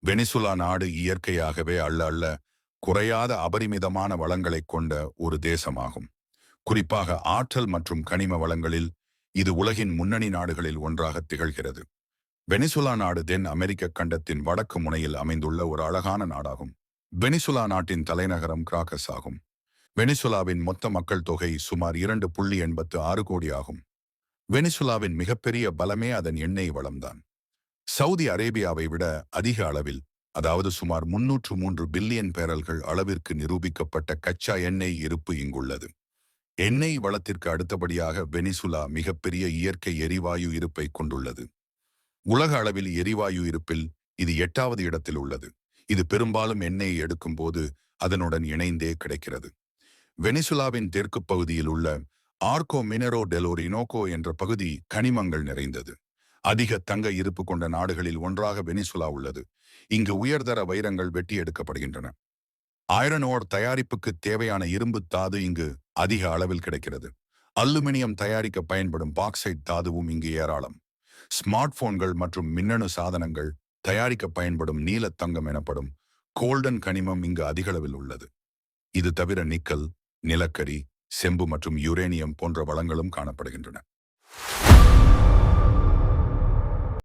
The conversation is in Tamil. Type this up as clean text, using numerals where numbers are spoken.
வெனிசுலா நாடு இயற்கையாகவே அள்ள அள்ள குறையாத அபரிமிதமான வளங்களைக் கொண்ட ஒரு தேசமாகும். குறிப்பாக ஆற்றல் மற்றும் கனிம வளங்களில் இது உலகின் முன்னணி நாடுகளில் ஒன்றாக திகழ்கிறது. வெனிசுலா நாடு தென் அமெரிக்க கண்டத்தின் வடக்கு முனையில் அமைந்துள்ள ஒரு அழகான நாடாகும். வெனிசுலா நாட்டின் தலைநகரம் கிராக்கஸ் ஆகும். வெனிசுலாவின் மொத்த மக்கள் தொகை சுமார் 2.86 கோடி ஆகும். வெனிசுலாவின் மிகப்பெரிய பலமே அதன் எண்ணெய் வளம்தான். சவுதி அரேபியாவை விட அதிக அளவில், அதாவது சுமார் 303 பில்லியன் பேரல்கள் அளவிற்கு நிரூபிக்கப்பட்ட கச்சா எண்ணெய் இருப்பு இங்குள்ளது. எண்ணெய் வளத்திற்கு அடுத்தபடியாக வெனிசுலா மிகப்பெரிய இயற்கை எரிவாயு இருப்பை கொண்டுள்ளது. உலக அளவில் எரிவாயு இருப்பில் இது 8வது இடத்தில் உள்ளது. இது பெரும்பாலும் எண்ணெயை எடுக்கும் போது அதனுடன் இணைந்தே கிடைக்கிறது. வெனிசுலாவின் தெற்கு பகுதியில் உள்ள ஆர்கோ மினரோ டெலோரினோகோ என்ற பகுதி கனிமங்கள் நிறைந்தது. அதிக தங்க இருப்பு கொண்ட நாடுகளில் ஒன்றாக வெனிசுலா உள்ளது. இங்கு உயர்தர வைரங்கள் வெட்டி எடுக்கப்படுகின்றன. ஐரன் ஓர் தயாரிப்புக்கு தேவையான இரும்பு தாது இங்கு அதிக அளவில் கிடைக்கிறது. அலுமினியம் தயாரிக்க பயன்படும் பாக்சைட் தாதுவும் இங்கு ஏராளம். ஸ்மார்ட் போன்கள் மற்றும் மின்னணு சாதனங்கள் தயாரிக்க பயன்படும் நீல தங்கம் எனப்படும் கோல்டன் கனிமம் இங்கு அதிகளவில் உள்ளது. இது தவிர நிக்கல், நிலக்கரி, செம்பு மற்றும் யுரேனியம் போன்ற வளங்களும் காணப்படுகின்றன.